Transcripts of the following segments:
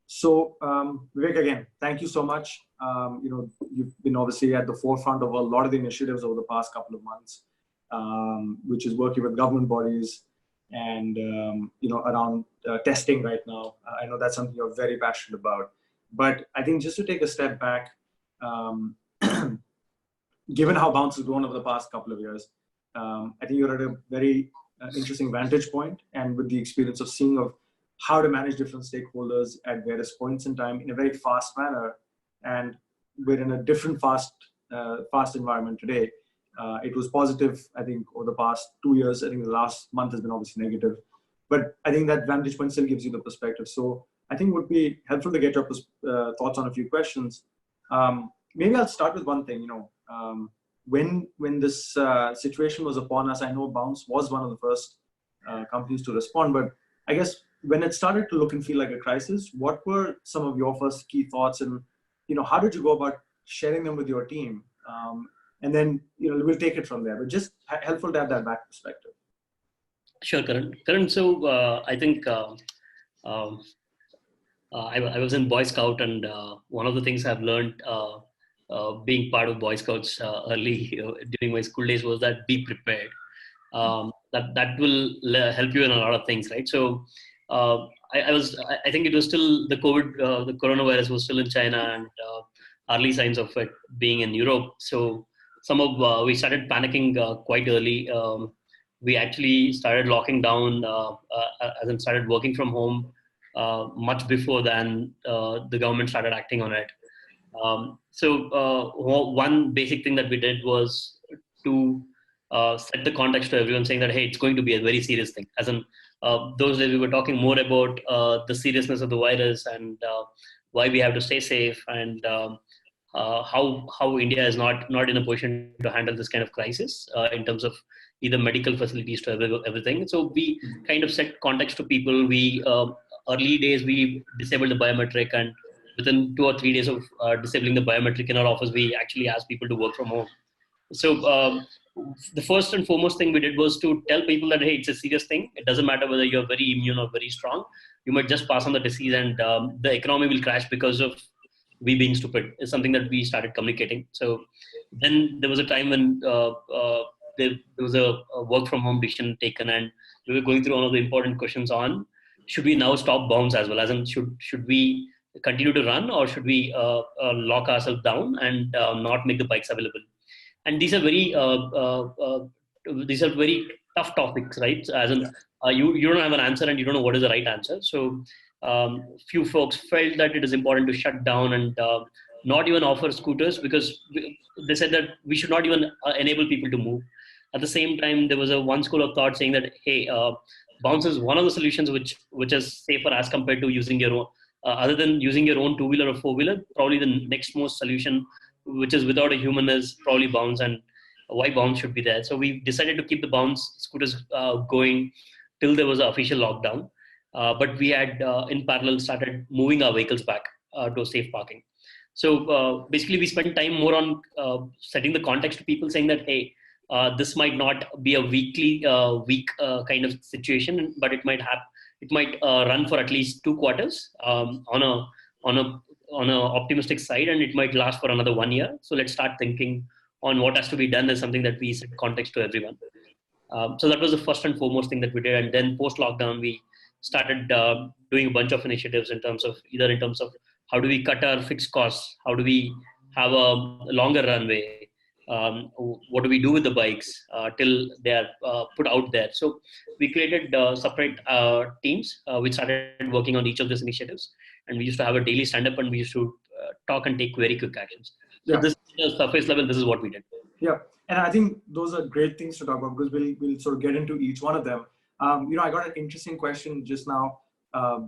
So, Vivek, again, thank you so much. You've been obviously at the forefront of a lot of the initiatives over the past couple of months, which is working with government bodies and, around testing right now. I know that's something you're very passionate about. But I think just to take a step back, given how Bounce has grown over the past couple of years, I think you're at a very interesting vantage point, and with the experience of seeing of how to manage different stakeholders at various points in time in a very fast manner. And we're in a different fast environment today. It was positive, I think, over the past 2 years. I think the last month has been obviously negative. But I think that vantage point still gives you the perspective. So I think it would be helpful to get your thoughts on a few questions. Maybe I'll start with one thing. When this situation was upon us, I know Bounce was one of the first companies to respond. But I guess when it started to look and feel like a crisis, what were some of your first key thoughts, and how did you go about sharing them with your team? And then we'll take it from there. But just helpful to have that back perspective. Sure, Karan. So I think I was in Boy Scout, and one of the things I've learned being part of Boy Scouts early during my school days was that be prepared. That will help you in a lot of things, right? So I think it was still the coronavirus was still in China, and early signs of it being in Europe. So we started panicking quite early. We actually started locking down, as in started working from home much before then the government started acting on it. So one basic thing that we did was to set the context to everyone, saying that, hey, it's going to be a very serious thing. As in those days we were talking more about the seriousness of the virus, and why we have to stay safe, and how India is not in a position to handle this kind of crisis in terms of either medical facilities to everything. So we kind of set context to people. We early days we disabled the biometric, and within 2 or 3 days of disabling the biometric in our office, we actually asked people to work from home. So the first and foremost thing we did was to tell people that, hey, it's a serious thing. It doesn't matter whether you're very immune or very strong. You might just pass on the disease, and the economy will crash because of we being stupid. Is something that we started communicating. So then there was a time when there was a work from home decision taken, and we were going through one of the important questions on, should we now stop Bounce as well? As in, should we continue to run, or should we lock ourselves down and not make the bikes available? And these are very tough topics, right? As in, you don't have an answer, and you don't know what is the right answer. So few folks felt that it is important to shut down and not even offer scooters, because they said that we should not even enable people to move. At the same time, there was one school of thought saying that, hey, Bounce is one of the solutions which is safer as compared to using your own. Other than using your own two-wheeler or four-wheeler, probably the next most solution, which is without a human, is probably Bounce, and why Bounce should be there. So we decided to keep the Bounce scooters going till there was an official lockdown. But we had, in parallel, started moving our vehicles back to safe parking. So basically, we spent time more on setting the context to people, saying that, hey, this might not be a week kind of situation, but it might run for at least 2 quarters on a optimistic side, and it might last for another 1 year. So let's start thinking on what has to be done as something that we set context to everyone. So that was the first and foremost thing that we did. And then post lockdown, we started doing a bunch of initiatives in terms of how do we cut our fixed costs, how do we have a longer runway, what do we do with the bikes till they are put out there. So we created separate teams which started working on each of these initiatives, and we used to have a daily stand-up, and we used to talk and take very quick actions. So this is surface level, this is what we did. Yeah, and I think those are great things to talk about, because we'll sort of get into each one of them. I got an interesting question just now,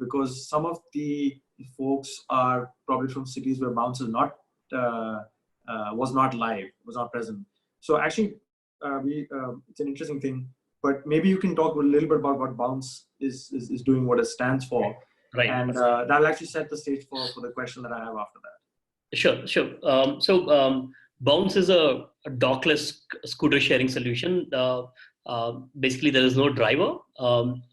because some of the folks are probably from cities where Bounce is not was not live, was not present. So actually, it's an interesting thing. But maybe you can talk a little bit about what Bounce is doing, what it stands for, right? And that'll actually set the stage for the question that I have after that. Sure. So Bounce is a dockless scooter sharing solution. Basically, there is no driver.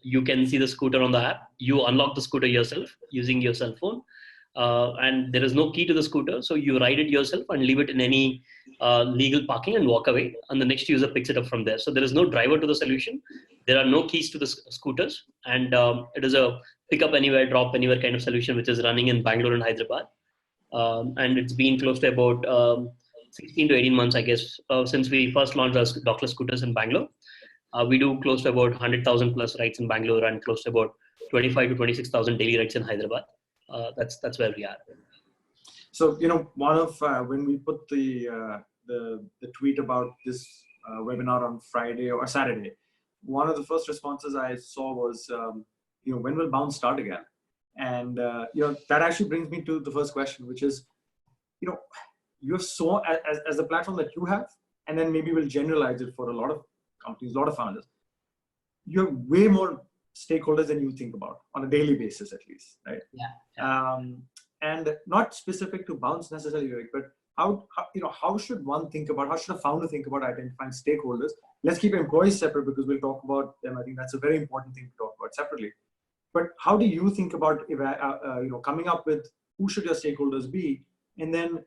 You can see the scooter on the app. You unlock the scooter yourself using your cell phone, and there is no key to the scooter. So you ride it yourself and leave it in any legal parking and walk away, and the next user picks it up from there. So there is no driver to the solution. There are no keys to the scooters, and it is a pick up anywhere, drop anywhere kind of solution, which is running in Bangalore and Hyderabad. And it's been close to about 16 to 18 months, I guess, since we first launched our dockless scooters in Bangalore. We do close to about 100,000 plus rides in Bangalore and close to about 25 to 26,000 daily rides in Hyderabad. That's where we are. So, one of when we put the tweet about this webinar on Friday or Saturday, one of the first responses I saw was, when will Bounce start again? And that actually brings me to the first question, which is, you're so as the platform that you have, and then maybe we'll generalize it for a lot of companies, a lot of founders. You have way more stakeholders than you think about on a daily basis, at least, right? Yeah. And not specific to Bounce necessarily, but how should one think about, how should a founder think about identifying stakeholders? Let's keep employees separate because we'll talk about them. I think that's a very important thing to talk about separately. But how do you think about coming up with who should your stakeholders be, and then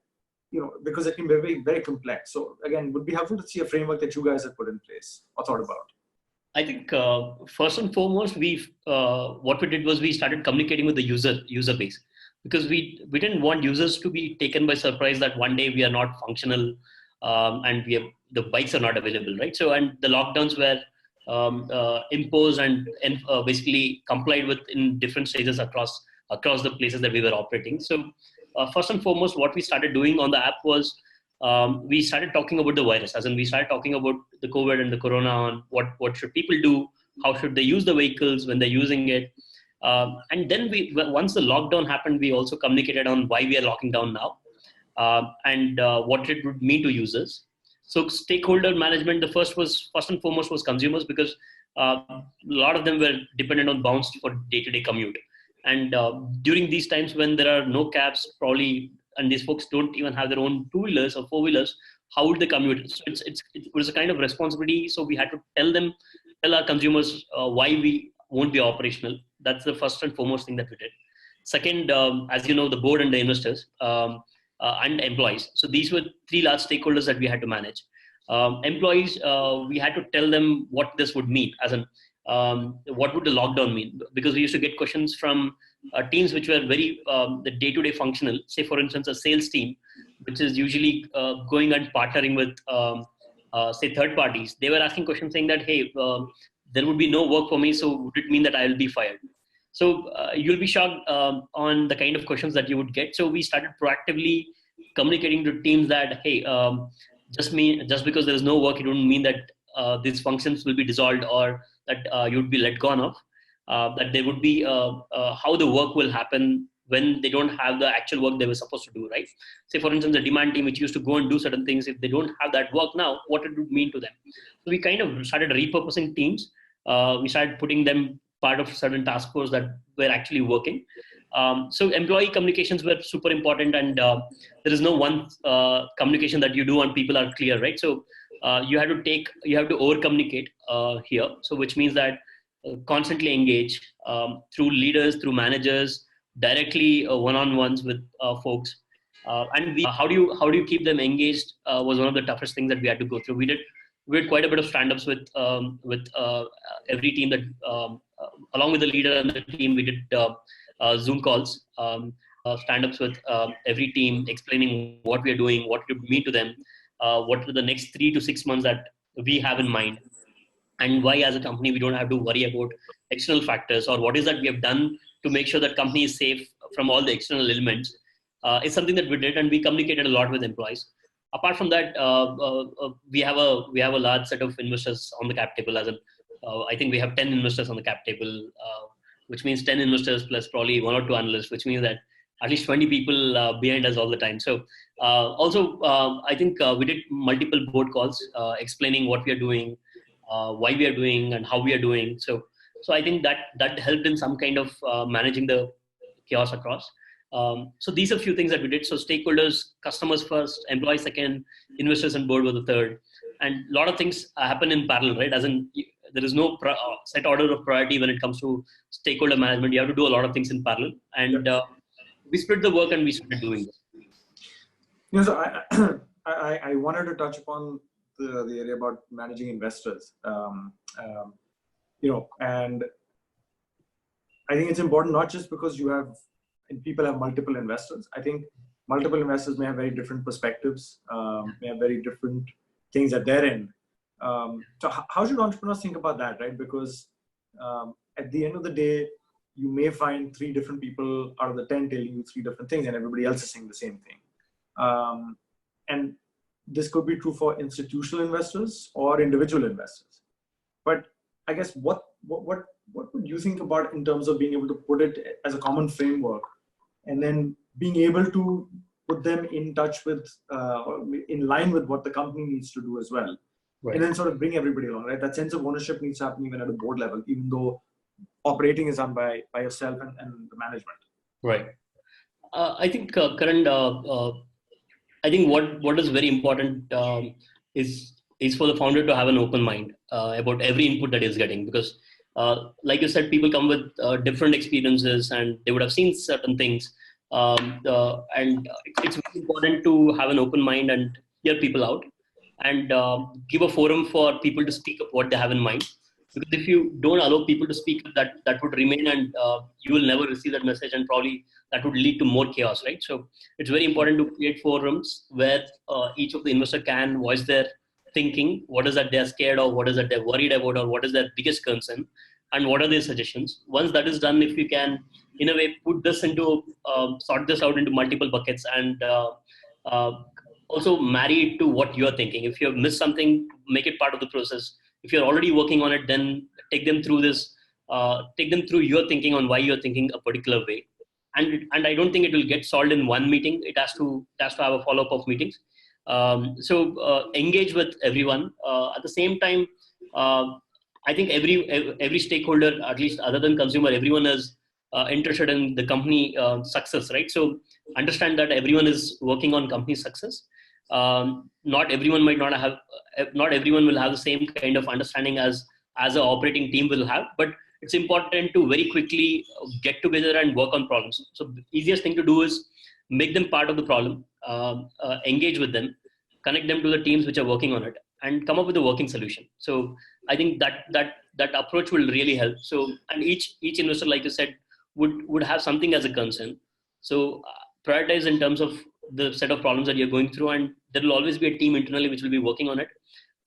because it can be very, very complex. So again, would be helpful to see a framework that you guys have put in place or thought about. I think first and foremost, what we did was we started communicating with the user base, because we didn't want users to be taken by surprise that one day we are not functional and the bikes are not available, right? So, and the lockdowns were imposed and basically complied with in different stages across the places that we were operating. So first and foremost, what we started doing on the app was we started talking about the virus, as in we started talking about the COVID and the corona, on what should people do, how should they use the vehicles when they're using it. And then once the lockdown happened, we also communicated on why we are locking down now and what it would mean to users. So stakeholder management, the first and foremost was consumers, because a lot of them were dependent on Bounce for day-to-day commute. And during these times when there are no cabs, probably, and these folks don't even have their own two-wheelers or four-wheelers, how would they commute? So it was a kind of responsibility. So we had to tell our consumers why we won't be operational. That's the first and foremost thing that we did. Second, as you know, the board and the investors and employees. So these were three large stakeholders that we had to manage. Employees, we had to tell them what this would mean, as in what would the lockdown mean? Because we used to get questions from teams which were very the day-to-day functional. Say, for instance, a sales team, which is usually going and partnering with, say, third parties. They were asking questions saying that, hey, there would be no work for me, so would it mean that I will be fired? So you'll be shocked on the kind of questions that you would get. So we started proactively communicating to teams that, hey, just because there is no work, it wouldn't mean that these functions will be dissolved or that you would be let go of. That there would be how the work will happen when they don't have the actual work they were supposed to do, right? Say, for instance, the demand team, which used to go and do certain things, if they don't have that work now, what it would mean to them. So we kind of started repurposing teams. We started putting them part of certain task force that were actually working. So employee communications were super important, and there is no one communication that you do and people are clear, right? So you have to over communicate here. So which means that constantly engage through leaders, through managers, directly one-on-ones with folks. And how do you keep them engaged was one of the toughest things that we had to go through. We had quite a bit of stand-ups with every team that along with the leader and the team, we did Zoom calls, stand-ups with every team, explaining what we are doing, what it would mean to them, what are the next 3 to 6 months that we have in mind, and why as a company we don't have to worry about external factors, or what is that we have done to make sure that company is safe from all the external elements. It's something that we did, and we communicated a lot with employees. Apart from that, we have a large set of investors on the cap table. I think we have 10 investors on the cap table, which means 10 investors plus probably 1 or 2 analysts, which means that at least 20 people behind us all the time. So also, I think we did multiple board calls explaining what we are doing, why we are doing, and how we are doing. So I think that helped in some kind of managing the chaos across. So these are a few things that we did. So stakeholders, customers first, employees second, investors and board were the third. And a lot of things happen in parallel, right? As in, there is no set order of priority when it comes to stakeholder management. You have to do a lot of things in parallel. And we split the work and we started doing this. So I wanted to touch upon the area about managing investors. And I think it's important not just because people have multiple investors. I think multiple investors may have very different perspectives, may have very different things at their end. So how should entrepreneurs think about that, right? Because at the end of the day, you may find 3 different people out of the 10 telling you 3 different things, and everybody else is saying the same thing. And this could be true for institutional investors or individual investors. But I guess what would you think about in terms of being able to put it as a common framework, and then being able to put them in touch with, or in line with what the company needs to do as well, right. And then sort of bring everybody along, right? That sense of ownership needs to happen even at a board level, even though operating is done by yourself and the management. Right. I think, Karan, I think what is very important is for the founder to have an open mind about every input that he's getting, because like you said, people come with different experiences and they would have seen certain things, and it's very important to have an open mind and hear people out, and give a forum for people to speak up what they have in mind. Because if you don't allow people to speak, that would remain, and you will never receive that message, and probably that would lead to more chaos, right? So it's very important to create forums where each of the investor can voice their thinking. What is that they're scared of? What is that they're worried about? Or what is their biggest concern? And what are their suggestions? Once that is done, if you can, in a way, put this into, sort this out into multiple buckets, and also marry it to what you're thinking. If you have missed something, make it part of the process. If you're already working on it, then take them through this, take them through your thinking on why you're thinking a particular way. And I don't think it will get solved in one meeting. It has to have a follow-up of meetings. So engage with everyone. At the same time, I think every stakeholder, at least other than consumer, everyone is interested in the company success, right? So understand that everyone is working on company success. Not everyone will have the same kind of understanding as an operating team will have, but it's important to very quickly get together and work on problems. So the easiest thing to do is make them part of the problem, engage with them, connect them to the teams which are working on it, and come up with a working solution. So I think that approach will really help. So, and each investor, like you said, would have something as a concern. So prioritize in terms of the set of problems that you're going through, and there will always be a team internally which will be working on it.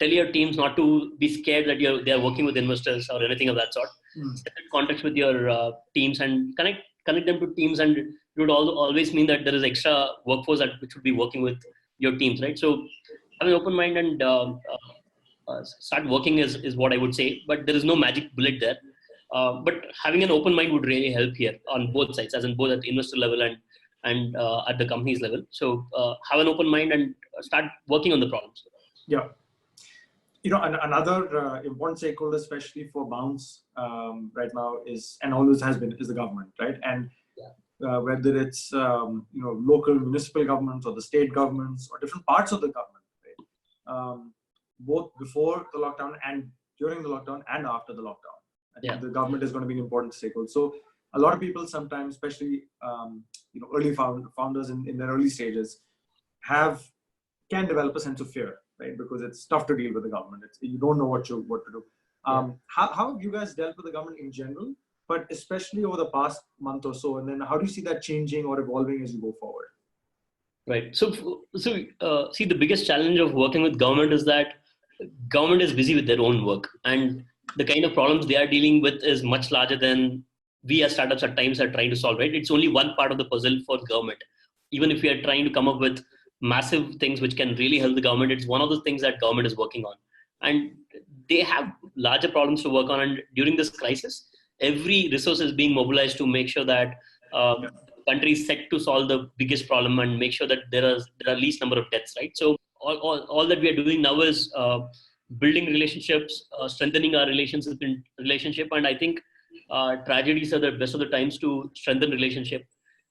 Tell your teams not to be scared that they are working with investors or anything of that sort. Set context with your teams and connect them to teams, and it would always mean that there is extra workforce which would be working with your teams, right? So have an open mind and start working is what I would say. But there is no magic bullet there. But having an open mind would really help here on both sides, as in both at the investor level and at the company's level. So have an open mind and start working on the problems. Yeah. Another important stakeholder, especially for Bounce right now, is, and always has been, is the government, right? And whether it's local municipal governments or the state governments or different parts of the government, right? Both before the lockdown and during the lockdown and after the lockdown, I think the government is going to be an important stakeholder. So a lot of people sometimes, especially early founders in their early stages, can develop a sense of fear, right? Because it's tough to deal with the government. You don't know what to do. How have you guys dealt with the government in general, but especially over the past month or so? And then how do you see that changing or evolving as you go forward? Right. So see, the biggest challenge of working with government is that government is busy with their own work, and the kind of problems they are dealing with is much larger than we as startups at times are trying to solve, right? It's only one part of the puzzle for government. Even if we are trying to come up with massive things which can really help the government, it's one of the things that government is working on. And they have larger problems to work on. And during this crisis, every resource is being mobilized to make sure that the country is set to solve the biggest problem and make sure that there are least number of deaths, right? So all that we are doing now is building relationships, strengthening our relationship. And I think tragedies are the best of the times to strengthen relationship.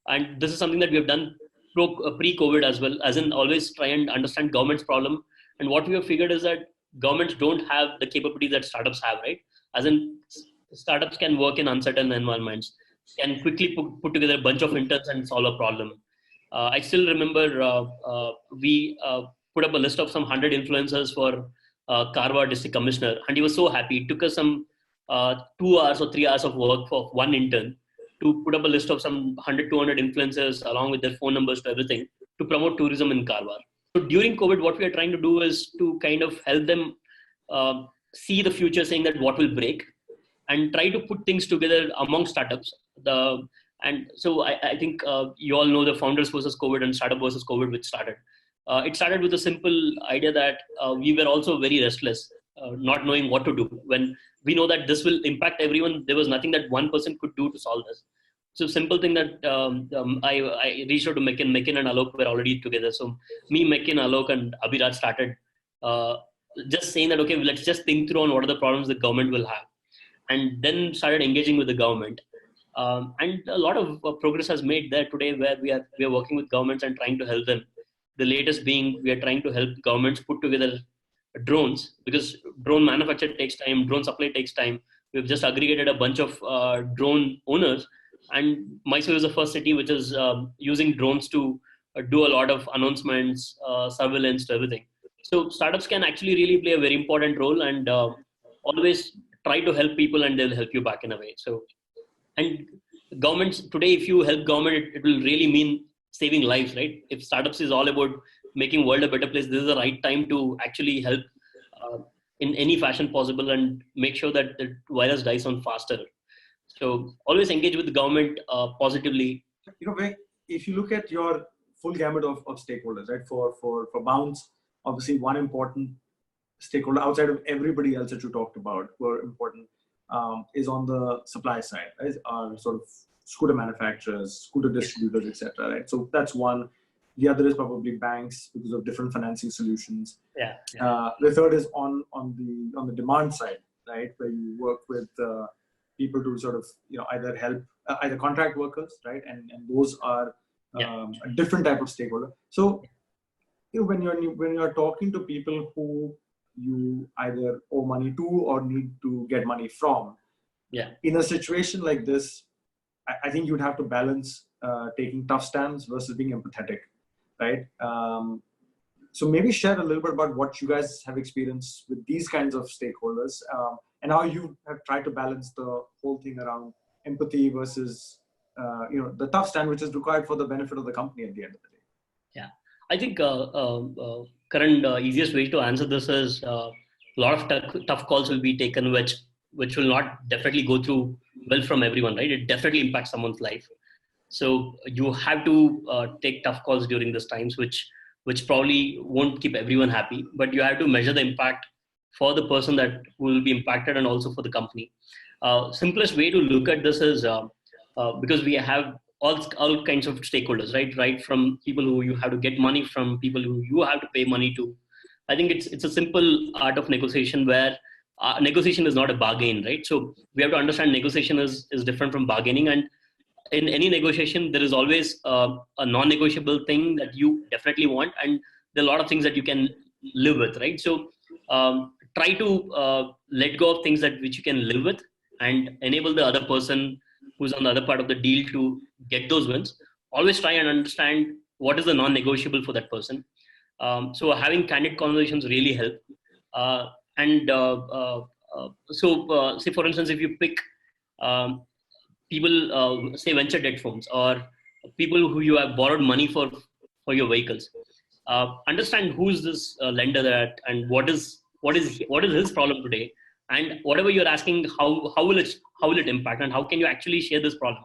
And this is something that we have done pre-COVID as well, as in always try and understand government's problem. And what we have figured is that governments don't have the capabilities that startups have, right? As in startups can work in uncertain environments. can quickly put together a bunch of interns and solve a problem. I still remember we put up a list of some 100 influencers for Karwar district commissioner, and he was so happy. It took us some 2 hours or 3 hours of work for one intern to put up a list of some 100, 200 influencers along with their phone numbers to everything to promote tourism in Karwar. So during COVID, what we are trying to do is to kind of help them see the future, saying that what will break, and try to put things together among startups. And so I think you all know the founders versus COVID and startup versus COVID, which started. It started with a simple idea that we were also very restless, not knowing what to do. When we know that this will impact everyone, there was nothing that one person could do to solve this. So simple thing that I reached out to Mekin and Alok were already together. So me, Mekin, Alok and Abhiraj started just saying that, okay, let's just think through on what are the problems the government will have. And then started engaging with the government. And a lot of progress has made there today, where we are working with governments and trying to help them. The latest being, we are trying to help governments put together drones, because drone manufacture takes time, drone supply takes time. We've just aggregated a bunch of drone owners, and Mysore is the first city which is using drones to do a lot of announcements, surveillance to everything. So startups can actually really play a very important role, and always try to help people and they'll help you back in a way. So, and governments today, if you help government, it will really mean saving lives, right? If startups is all about making world a better place, this is the right time to actually help in any fashion possible and make sure that the virus dies on faster. So always engage with the government positively. If you look at your full gamut of stakeholders, right? For Bounce, obviously one important stakeholder outside of everybody else that you talked about who are important is on the supply side, right? Sort of scooter manufacturers, scooter distributors, etc. Right? So that's one. The other is probably banks because of different financing solutions. Yeah. The third is on the demand side, right, where you work with people to sort of either help either contract workers, right, and those are a different type of stakeholder. So when you're talking to people who you either owe money to or need to get money from, in a situation like this, I think you'd have to balance taking tough stands versus being empathetic, right? So maybe share a little bit about what you guys have experienced with these kinds of stakeholders and how you have tried to balance the whole thing around empathy versus the tough stand, which is required for the benefit of the company at the end of the day. Yeah, I think Karan, easiest way to answer this is a lot of tough calls will be taken, which will not definitely go through well from everyone, right? It definitely impacts someone's life. So you have to take tough calls during these times, which probably won't keep everyone happy, but you have to measure the impact for the person that will be impacted and also for the company. Simplest way to look at this is because we have all kinds of stakeholders, right from people who you have to get money from, people who you have to pay money to. I think it's a simple art of negotiation where negotiation is not a bargain, right? So we have to understand negotiation is different from bargaining, and in any negotiation there is always a non-negotiable thing that you definitely want, and there are a lot of things that you can live with, right? So try to let go of things which you can live with and enable the other person who's on the other part of the deal to get those wins. Always try and understand what is the non-negotiable for that person. So having candid conversations really help. So say for instance, if you pick people, say venture debt firms or people who you have borrowed money for your vehicles, understand who is this lender and what is his problem today, and whatever you're asking, how will it impact, and how can you actually share this problem.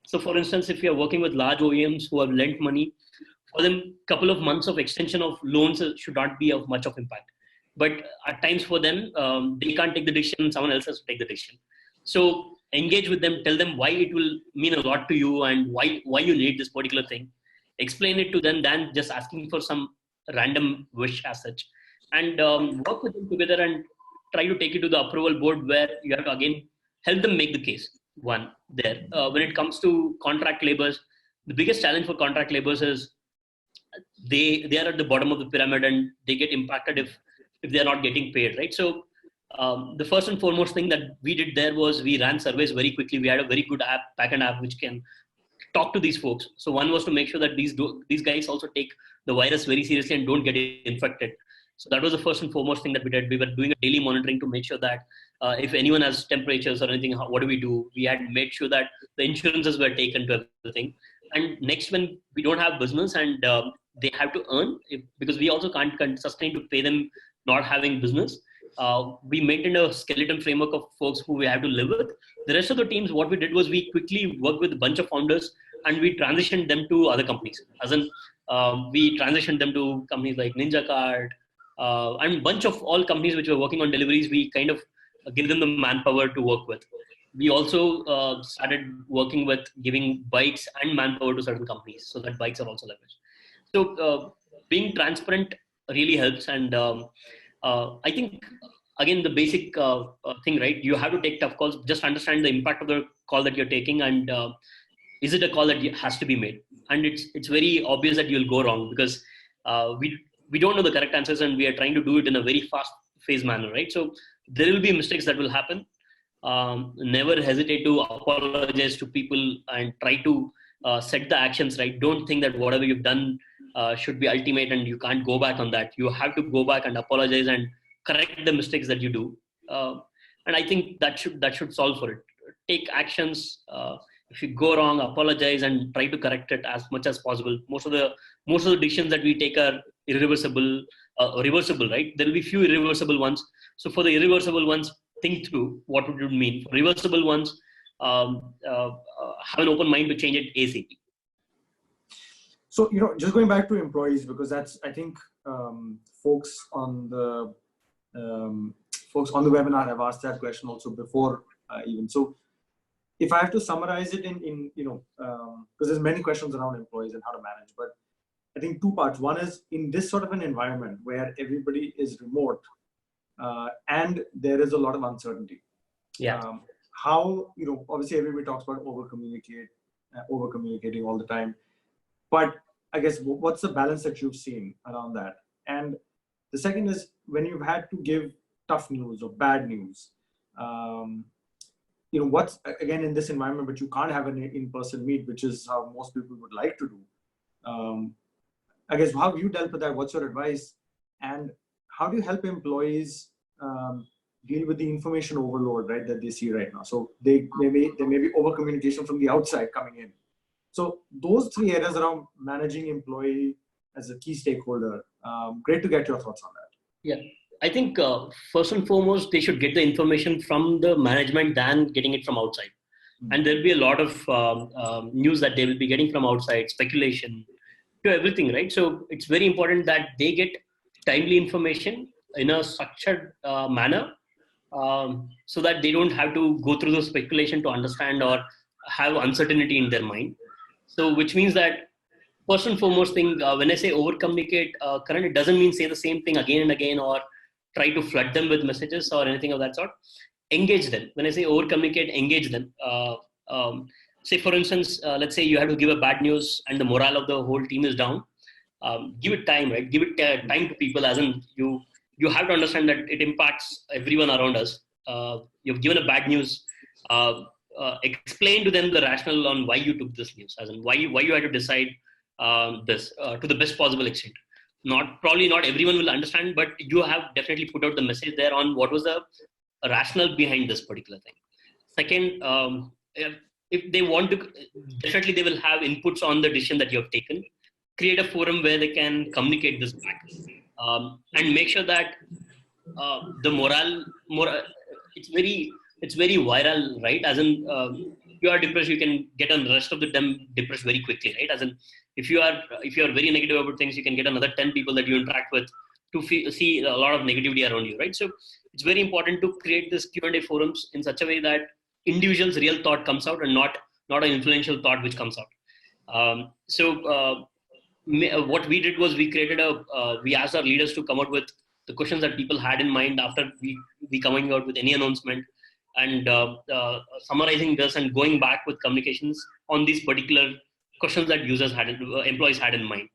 So for instance, if you're working with large OEMs who have lent money, for them couple of months of extension of loans should not be of much of impact, but at times for them they can't take the decision, someone else has to take the decision. So engage with them, tell them why it will mean a lot to you and why you need this particular thing. Explain it to them than just asking for some random wish as such. And work with them together and try to take it to the approval board, where you have to again help them make the case. One there. When it comes to contract laborers, the biggest challenge for contract laborers is they are at the bottom of the pyramid and they get impacted if they are not getting paid, right? So the first and foremost thing that we did there was we ran surveys very quickly. We had a very good backend app which can talk to these folks. So one was to make sure that these guys also take the virus very seriously and don't get infected. So that was the first and foremost thing that we did. We were doing a daily monitoring to make sure that if anyone has temperatures or anything, what do we do? We had made sure that the insurances were taken to everything. And next, when we don't have business and they have to earn, because we also can't sustain to pay them not having business, we maintained a skeleton framework of folks who we have to live with. The rest of the teams, what we did was we quickly worked with a bunch of founders and we transitioned them to other companies. As in, we transitioned them to companies like Ninja Card, and a bunch of all companies which were working on deliveries. We kind of give them the manpower to work with. We also started working with giving bikes and manpower to certain companies so that bikes are also leveraged. So being transparent really helps. And I think, again, the basic thing, right? You have to take tough calls. Just understand the impact of the call that you're taking, and is it a call that has to be made? And it's very obvious that you'll go wrong because we don't know the correct answers, and we are trying to do it in a very fast-paced manner, right? So there will be mistakes that will happen. Never hesitate to apologize to people and try to set the actions right. Don't think that whatever you've done should be ultimate and you can't go back on that. You have to go back and apologize and correct the mistakes that you do. And I think that should solve for it. Take actions. If you go wrong, apologize and try to correct it as much as possible. Most of the decisions that we take are irreversible, reversible, right? There will be few irreversible ones. So for the irreversible ones, think through what would it mean. For reversible ones, have an open mind to change it ASAP. So, just going back to employees, because that's, I think, folks on the webinar have asked that question also before even. So if I have to summarize it in because there's many questions around employees and how to manage, but I think two parts. One is in this sort of an environment where everybody is remote and there is a lot of uncertainty. Yeah. How, obviously everybody talks about over communicating all the time, but I guess what's the balance that you've seen around that? And the second is when you've had to give tough news or bad news, what's, again, in this environment, but you can't have an in-person meet, which is how most people would like to do. I guess, how have you dealt with that? What's your advice? And how do you help employees deal with the information overload, right, that they see right now? So there may be over communication from the outside coming in. So those three areas around managing employee as a key stakeholder, great to get your thoughts on that. Yeah, I think first and foremost, they should get the information from the management than getting it from outside. Mm-hmm. And there'll be a lot of news that they will be getting from outside, speculation, to everything, right? So it's very important that they get timely information in a structured manner, so that they don't have to go through the speculation to understand or have uncertainty in their mind. So which means that first and foremost thing, when I say over communicate, Karan, it doesn't mean say the same thing again and again or try to flood them with messages or anything of that sort. Engage them. When I say over communicate, engage them. Say for instance, let's say you have to give a bad news and the morale of the whole team is down. Give it time, right? Give it time to people, as in you have to understand that it impacts everyone around us. You've given a bad news. Explain to them the rationale on why you took this news, as in why you had to decide this to the best possible extent. Probably not everyone will understand, but you have definitely put out the message there on what was the rationale behind this particular thing. Second, if they want to, definitely they will have inputs on the decision that you have taken. Create a forum where they can communicate this back, and make sure that the morale, it's very viral, right? As in, if you are depressed, you can get on the rest of them depressed very quickly, right? As in, if you are very negative about things, you can get another 10 people that you interact with to see a lot of negativity around you, right? So it's very important to create this Q&A forums in such a way that individuals' real thought comes out and not an influential thought which comes out. What we did was we asked our leaders to come out with the questions that people had in mind after we coming out with any announcement, and summarizing this and going back with communications on these particular questions that employees had in mind.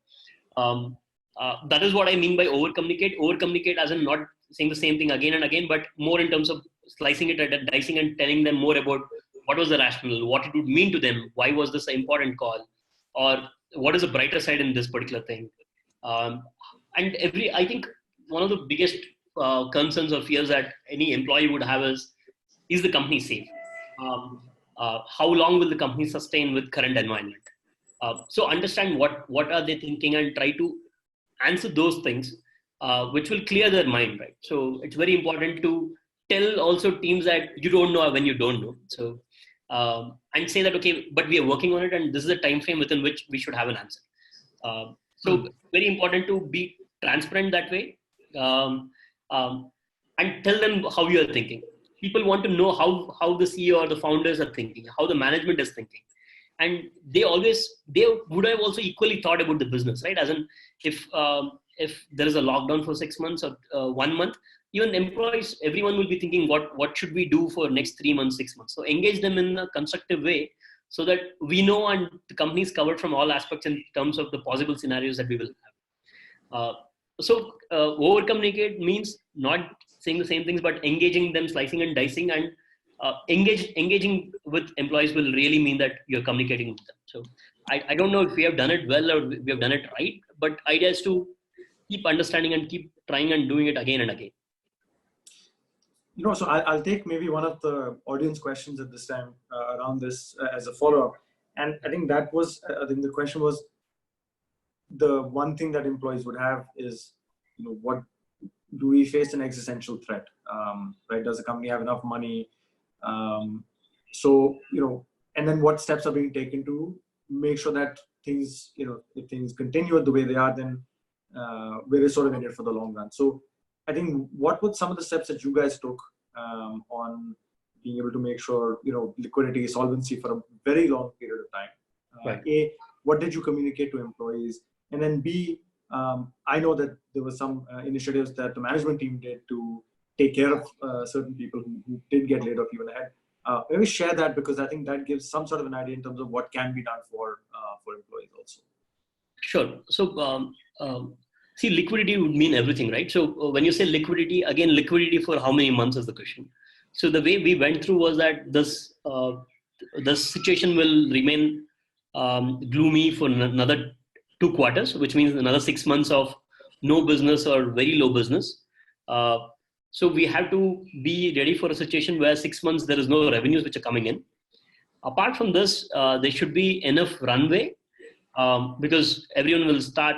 That is what I mean by over communicate. Over communicate as in not saying the same thing again and again, but more in terms of slicing it and dicing and telling them more about what was the rationale, what it would mean to them, why was this an important call, or what is the brighter side in this particular thing. And I think one of the biggest concerns or fears that any employee would have is the company safe? How long will the company sustain with current environment? So understand what are they thinking and try to answer those things, which will clear their mind, right? So it's very important to tell also teams that you don't know when you don't know. So and say that, okay, but we are working on it, and this is the time frame within which we should have an answer. So very important to be transparent that way, and tell them how you are thinking. People want to know how the CEO or the founders are thinking, how the management is thinking. And they would have also equally thought about the business, right? As in, if there is a lockdown for 6 months or 1 month, even employees, everyone will be thinking, what should we do for next 3 months, 6 months? So engage them in a constructive way so that we know and the company is covered from all aspects in terms of the possible scenarios that we will have. Over communicate means not saying the same things, but engaging them, slicing and dicing, and engaging with employees will really mean that you're communicating with them. So I don't know if we have done it well or we have done it right, but idea is to keep understanding and keep trying and doing it again and again. So I'll take maybe one of the audience questions at this time around this as a follow-up. And I think the question was, the one thing that employees would have is, what do we face an existential threat, right? Does the company have enough money? And then what steps are being taken to make sure that things, if things continue the way they are, then we're sort of in it for the long run. So I think what were some of the steps that you guys took on being able to make sure, liquidity, solvency for a very long period of time? Right. A, what did you communicate to employees? And then B, I know that there were some initiatives that the management team did to take care of certain people who did get laid off even ahead. Maybe share that, because I think that gives some sort of an idea in terms of what can be done for employees also. Sure. So see, liquidity would mean everything, right? So when you say liquidity, again, liquidity for how many months is the question. So the way we went through was that this situation will remain gloomy for another 2 quarters, which means another 6 months of no business or very low business. So we have to be ready for a situation where 6 months there is no revenues which are coming in. Apart from this, there should be enough runway because everyone will start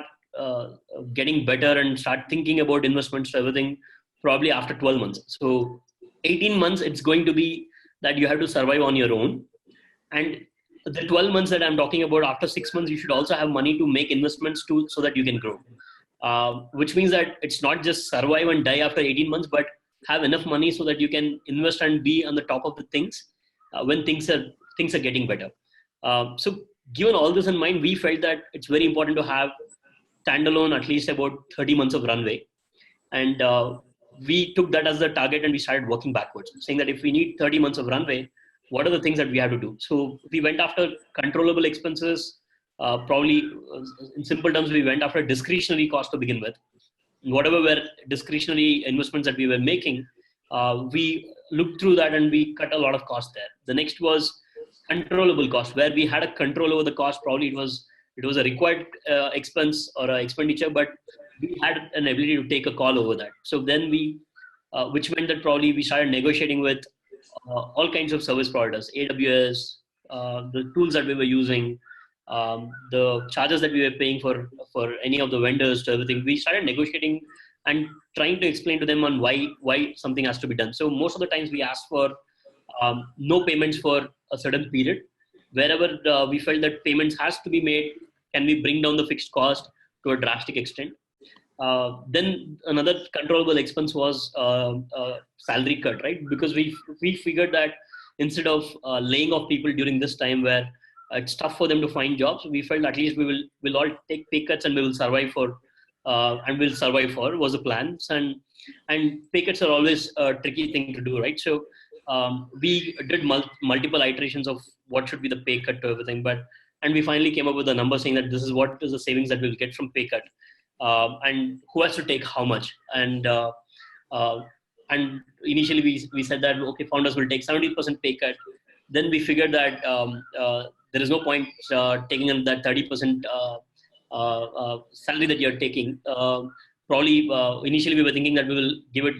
getting better and start thinking about investments to everything probably after 12 months. So 18 months, it's going to be that you have to survive on your own. And the 12 months that I'm talking about, after 6 months, you should also have money to make investments so that you can grow. Which means that it's not just survive and die after 18 months, but have enough money so that you can invest and be on the top of the things when things are getting better. So given all this in mind, we felt that it's very important to have standalone at least about 30 months of runway. And we took that as the target and we started working backwards, saying that if we need 30 months of runway, what are the things that we have to do? So we went after controllable expenses. Probably in simple terms, we went after discretionary cost to begin with. Whatever were discretionary investments that we were making, we looked through that and we cut a lot of cost there. The next was controllable cost, where we had a control over the cost. Probably it was a required expense or expenditure, but we had an ability to take a call over that. So then which meant that probably we started negotiating with all kinds of service providers, AWS, the tools that we were using, the charges that we were paying for any of the vendors to everything. We started negotiating and trying to explain to them on why something has to be done. So most of the times we asked for no payments for a certain period. Wherever we felt that payments has to be made, can we bring down the fixed cost to a drastic extent? Then another controllable expense was salary cut, right? Because we figured that instead of laying off people during this time where it's tough for them to find jobs, we felt at least we'll all take pay cuts and we will survive for was the plans. And pay cuts are always a tricky thing to do, right? So we did multiple iterations of what should be the pay cut to everything, and we finally came up with a number saying that this is what is the savings that we'll get from pay cut, and who has to take how much. And And initially we said that, okay, founders will take 70% pay cut. Then we figured that there is no point taking on that 30% salary that you're taking. Probably initially we were thinking that we will give it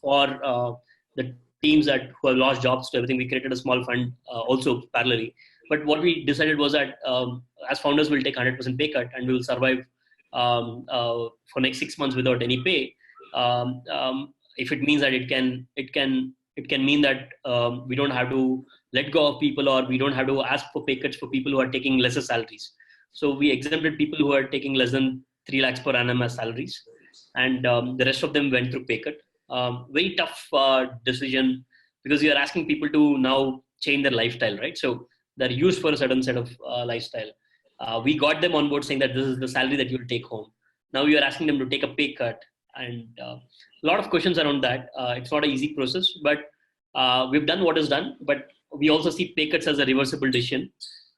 for the teams that who have lost jobs to everything. We created a small fund also parallelly. But what we decided was that as founders will take 100% pay cut and we will survive for next 6 months without any pay. If it means that it can mean that we don't have to let go of people, or we don't have to ask for pay cuts for people who are taking lesser salaries. So we exempted people who are taking less than 3 lakhs per annum as salaries, and the rest of them went through pay cut. Very tough decision, because you are asking people to now change their lifestyle, right? So they're used for a certain set of lifestyle. We got them on board saying that this is the salary that you'll take home. Now we are asking them to take a pay cut, and a lot of questions around that. It's not an easy process, but we've done what is done. But we also see pay cuts as a reversible decision.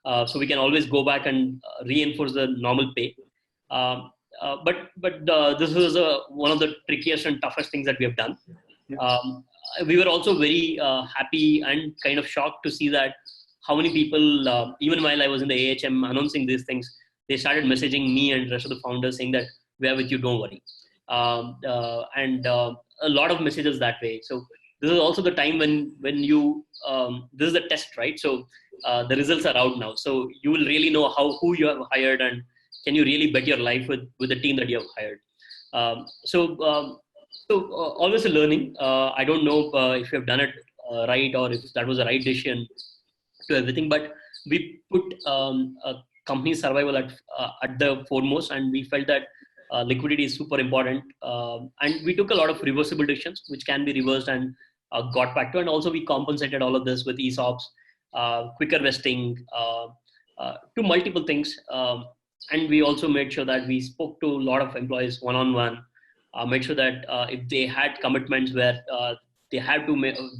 So we can always go back and reinforce the normal pay. But this is one of the trickiest and toughest things that we have done. We were also very happy and kind of shocked to see that how many people, even while I was in the AHM announcing these things, they started messaging me and the rest of the founders saying that we are with you, don't worry. And a lot of messages that way. So this is also the time when you, this is the test, right? So the results are out now. So you will really know who you have hired, and can you really bet your life with the team that you have hired. So always a learning. I don't know if you have done it right, or if that was the right decision to everything, but we put company survival at the foremost, and we felt that liquidity is super important, and we took a lot of reversible decisions which can be reversed and got back to, and also we compensated all of this with ESOPs, quicker vesting, to multiple things, and we also made sure that we spoke to a lot of employees one-on-one, made sure that if they had commitments where they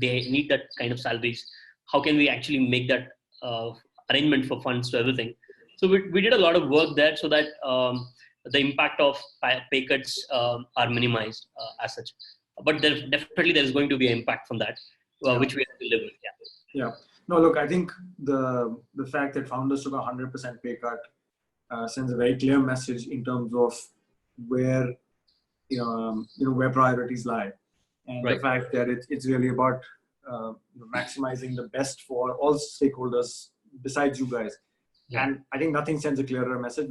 need that kind of salaries, how can we actually make that arrangement for funds to everything. So we did a lot of work there so that the impact of pay cuts are minimized as such. But definitely there is going to be an impact from that, which we have to live with. Yeah. No, look, I think the fact that founders took a 100% pay cut sends a very clear message in terms of where where priorities lie, and the fact that it's really about maximizing the best for all stakeholders besides you guys. And I think nothing sends a clearer message.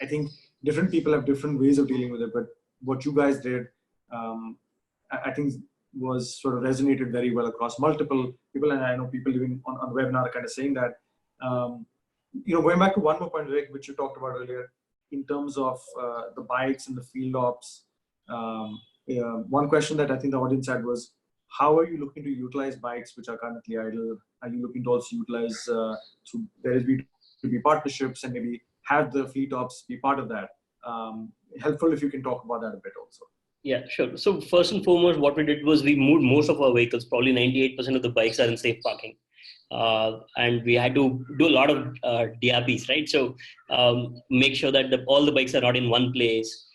I think different people have different ways of dealing with it, but what you guys did, I think was sort of resonated very well across multiple people. And I know people even on the webinar are kind of saying that, going back to one more point, Vivek, which you talked about earlier, in terms of the bikes and the field ops. One question that I think the audience had was, how are you looking to utilize bikes which are currently idle? Are you looking to also utilize through various B2B partnerships and maybe have the fleet ops be part of that? Helpful if you can talk about that a bit also. Yeah, sure. So first and foremost, what we did was we moved most of our vehicles. Probably 98% of the bikes are in safe parking. And we had to do a lot of DRPs, right? So make sure that all the bikes are not in one place.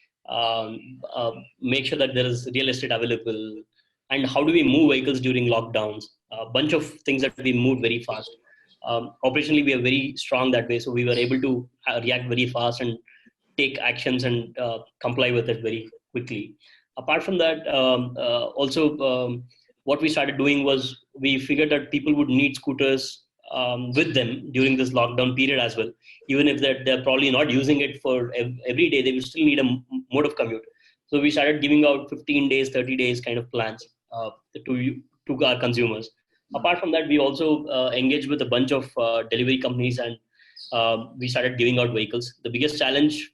Make sure that there is real estate available. And how do we move vehicles during lockdowns? A bunch of things that we moved very fast. Operationally, we are very strong that way. So we were able to react very fast and take actions and comply with it very quickly. Apart from that, what we started doing was we figured that people would need scooters with them during this lockdown period as well. Even if they're probably not using it for every day, they will still need a mode of commute. So we started giving out 15 days, 30 days kind of plans to our consumers. Apart from that, we also engaged with a bunch of delivery companies, and we started giving out vehicles. The biggest challenge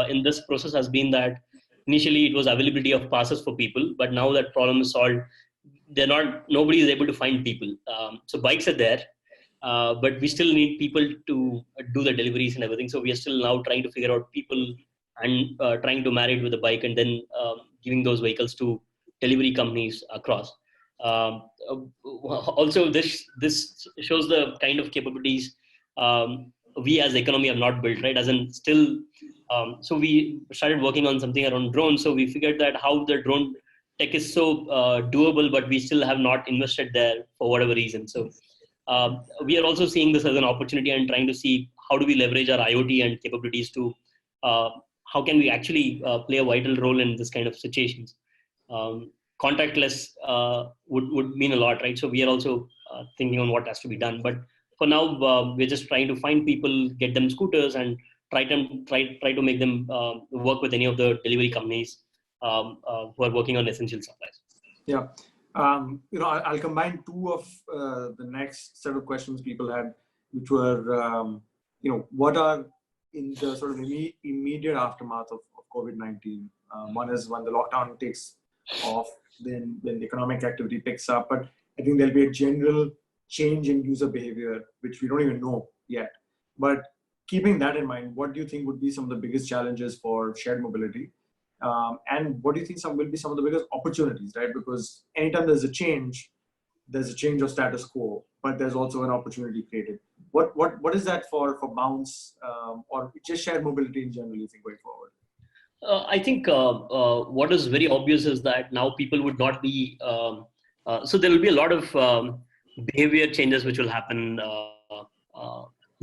in this process has been that initially it was availability of passes for people, but now that problem is solved, nobody is able to find people. So bikes are there, but we still need people to do the deliveries and everything. So we are still now trying to figure out people and trying to marry it with a bike, and then giving those vehicles to delivery companies across. Also, this shows the kind of capabilities we as the economy have not built, right? As in still, so we started working on something around drones. So we figured that how the drone tech is so doable, but we still have not invested there for whatever reason. So we are also seeing this as an opportunity and trying to see how do we leverage our IoT and capabilities to uh, how can we actually play a vital role in this kind of situations. Um, Contactless would mean a lot, right? So we are also thinking on what has to be done. But for now, we're just trying to find people, get them scooters, and try to make them work with any of the delivery companies who are working on essential supplies. Yeah. I'll combine two of the next set of questions people had, which were, what are in the sort of immediate aftermath of COVID-19. One is when the lockdown takes off, then when the economic activity picks up. But I think there'll be a general change in user behavior, which we don't even know yet. But keeping that in mind, what do you think would be some of the biggest challenges for shared mobility? And what do you think will be some of the biggest opportunities, right? Because anytime there's a change of status quo, but there's also an opportunity created. What is that for Bounce or just shared mobility in general, you think, going forward? I think what is very obvious is that now people would not be, so there will be a lot of behavior changes which will happen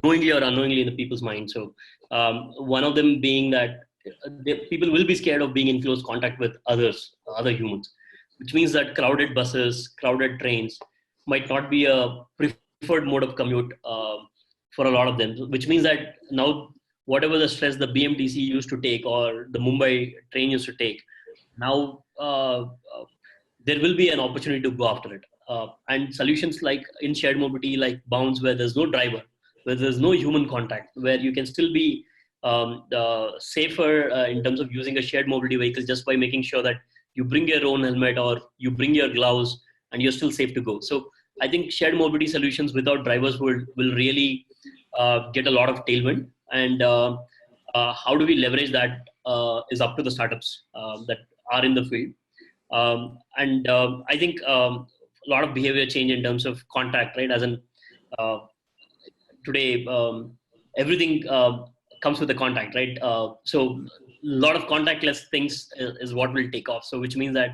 knowingly or unknowingly in the people's mind. So one of them being that people will be scared of being in close contact with other humans, which means that crowded buses, crowded trains might not be a preferred mode of commute for a lot of them, which means that now whatever the stress the BMTC used to take or the Mumbai train used to take, now there will be an opportunity to go after it. And solutions like in shared mobility, like Bounce, where there's no driver, where there's no human contact, where you can still be safer in terms of using a shared mobility vehicle just by making sure that you bring your own helmet or you bring your gloves and you're still safe to go. So I think shared mobility solutions without drivers will really get a lot of tailwind. And how do we leverage that is up to the startups that are in the field. I think a lot of behavior change in terms of contact, right? As in today, everything comes with a contact, right? So a lot of contactless things is what will take off. So which means that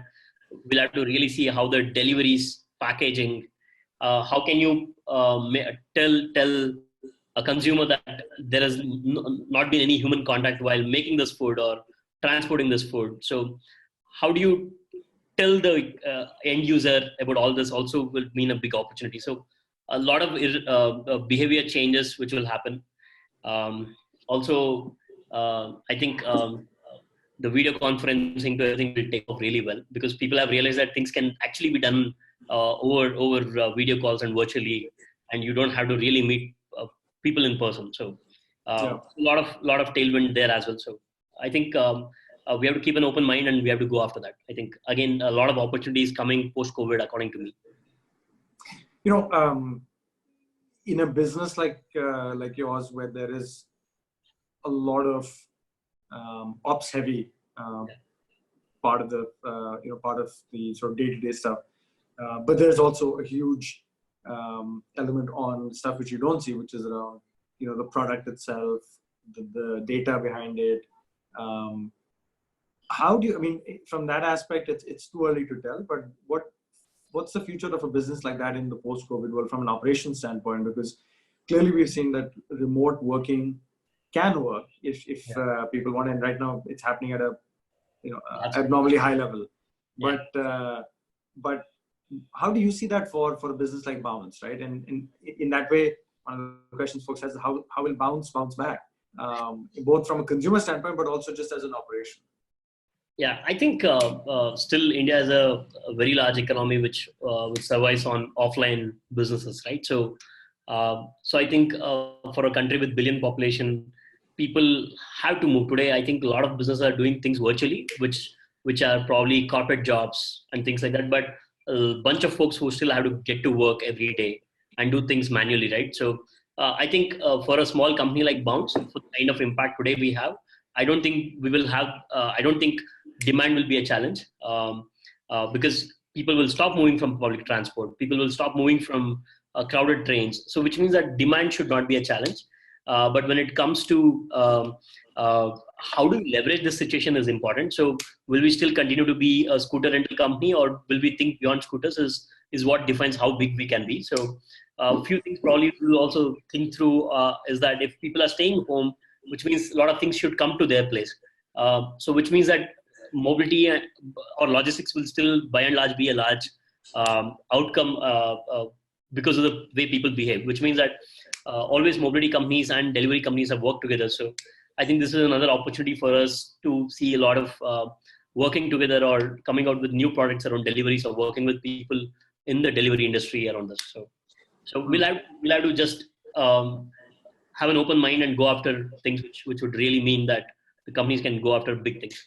we'll have to really see how the deliveries, packaging, how can you tell a consumer that there has not been any human contact while making this food or transporting this food. So how do you tell the end user about all this also will mean a big opportunity. So a lot of behavior changes which will happen. Also, I think the video conferencing to everything will take off really well because people have realized that things can actually be done over video calls and virtually, and you don't have to really meet people in person. So a lot of tailwind there as well. So I think we have to keep an open mind and we have to go after that. I think again a lot of opportunities coming post COVID, according to me. In a business like yours, where there is a lot of ops heavy part of the sort of day-to-day stuff, but there's also a huge element on stuff which you don't see, which is around the product itself, the data behind it. How do you, from that aspect, it's too early to tell, but what's the future of a business like that in the post-COVID world from an operations standpoint? Because clearly we've seen that remote working can work if people want, and right now it's happening at a abnormally high level. Yeah. But how do you see that for a business like Bounce, right? And in that way, one of the questions folks has, how will Bounce back, both from a consumer standpoint, but also just as an operation? Yeah, I think still India is a very large economy which survives on offline businesses, right? So I think for a country with billion population, people have to move. Today, I think a lot of businesses are doing things virtually, which are probably corporate jobs and things like that. But a bunch of folks who still have to get to work every day and do things manually, right? So I think for a small company like Bounce, for the kind of impact today we have, I don't think we will have. I don't think demand will be a challenge because people will stop moving from public transport. People will stop moving from crowded trains. So which means that demand should not be a challenge. But when it comes to how do we leverage this situation is important. So will we still continue to be a scooter rental company, or will we think beyond scooters is what defines how big we can be. So a few things probably we'll also think through is that if people are staying home, which means a lot of things should come to their place. So which means that mobility or logistics will still by and large be a large outcome because of the way people behave, which means that always mobility companies and delivery companies have worked together. So I think this is another opportunity for us to see a lot of working together or coming out with new products around deliveries or working with people in the delivery industry around this. So we'll have to just have an open mind and go after things which would really mean that the companies can go after big things.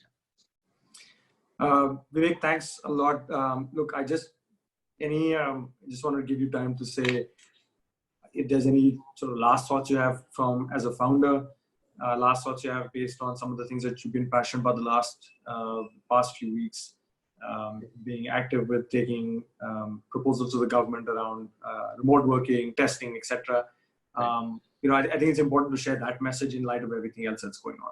Vivek, thanks a lot. Look, I just want to give you time to say if there's any sort of last thoughts you have from as a founder, last thoughts you have based on some of the things that you've been passionate about the past few weeks, being active with taking proposals to the government around remote working, testing, etc. I think it's important to share that message in light of everything else that's going on.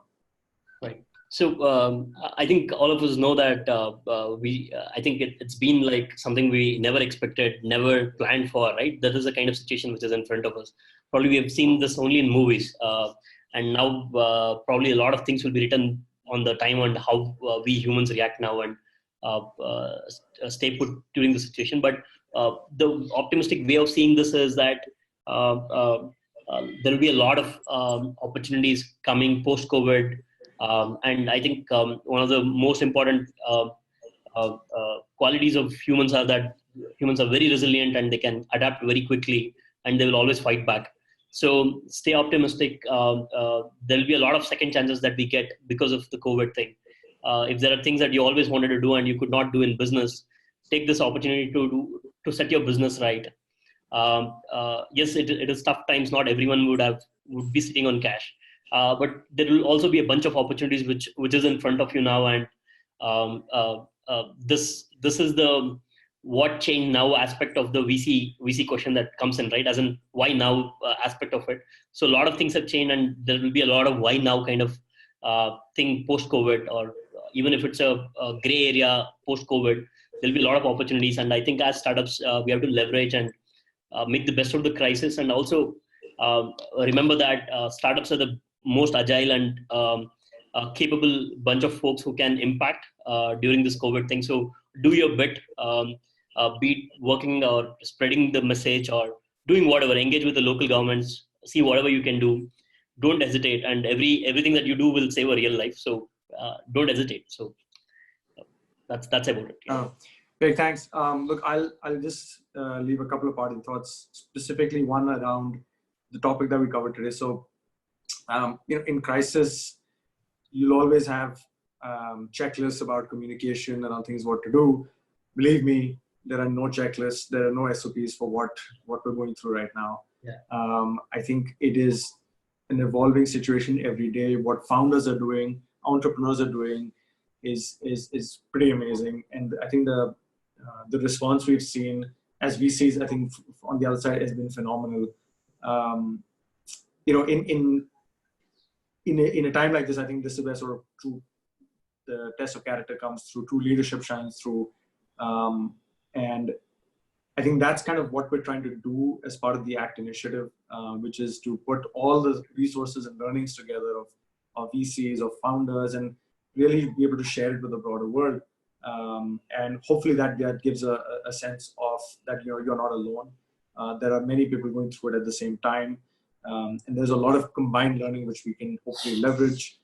Right. So I think all of us know that I think it's been like something we never expected, never planned for, right? That is the kind of situation which is in front of us. Probably we have seen this only in movies. And now probably a lot of things will be written on the time on how we humans react now and stay put during the situation. But the optimistic way of seeing this is that there will be a lot of opportunities coming post-COVID. And I think one of the most important qualities of humans are that humans are very resilient and they can adapt very quickly and they will always fight back. So stay optimistic. There will be a lot of second chances that we get because of the COVID thing. If there are things that you always wanted to do and you could not do in business, take this opportunity to set your business right. Yes, it is tough times. Not everyone would be sitting on cash. But there will also be a bunch of opportunities which is in front of you now, and this is the what change now aspect of the VC question that comes in, right? As in why now aspect of it. So a lot of things have changed, and there will be a lot of why now kind of thing post COVID, or even if it's a gray area post COVID, there'll be a lot of opportunities. And I think as startups, we have to leverage and make the best of the crisis, and also remember that startups are the most agile and capable bunch of folks who can impact during this COVID thing. So do your bit, be it working or spreading the message or doing whatever, engage with the local governments, see whatever you can do. Don't hesitate, and everything that you do will save a real life. So don't hesitate. So that's about it. Yeah. Great, thanks. Look, I'll just leave a couple of parting thoughts, specifically one around the topic that we covered today. So in crisis, you'll always have checklists about communication around things, what to do. Believe me, there are no checklists, there are no SOPs for what we're going through right now. Yeah. I think it is an evolving situation every day. What founders are doing, entrepreneurs are doing, is pretty amazing. And I think the response we've seen as VCs, I think on the other side, has been phenomenal. In a time like this, I think this is where sort of the test of character comes through, true leadership shines through. And I think that's kind of what we're trying to do as part of the ACT initiative, which is to put all the resources and learnings together of VCs, of founders, and really be able to share it with the broader world. And hopefully that gives a sense of that you're not alone. There are many people going through it at the same time. And there's a lot of combined learning which we can hopefully leverage.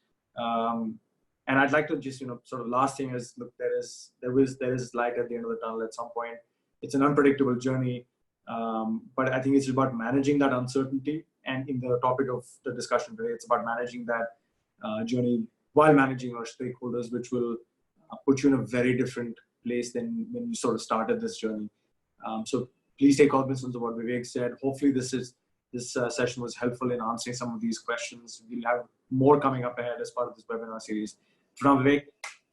And I'd like to just, sort of last thing is, look, there is light at the end of the tunnel at some point. It's an unpredictable journey, but I think it's about managing that uncertainty. And in the topic of the discussion today, it's about managing that journey while managing our stakeholders, which will put you in a very different place than when you sort of started this journey. So please take cognizance of what Vivek said. Hopefully this session was helpful in answering some of these questions. We'll have more coming up ahead as part of this webinar series. For now, Vivek,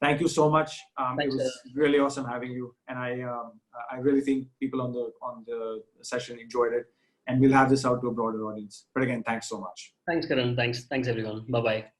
thank you so much. It was really awesome having you, and I really think people on the session enjoyed it. and we'll have this out to a broader audience. But again, thanks so much. Thanks, Karan. Thanks everyone. Bye-bye.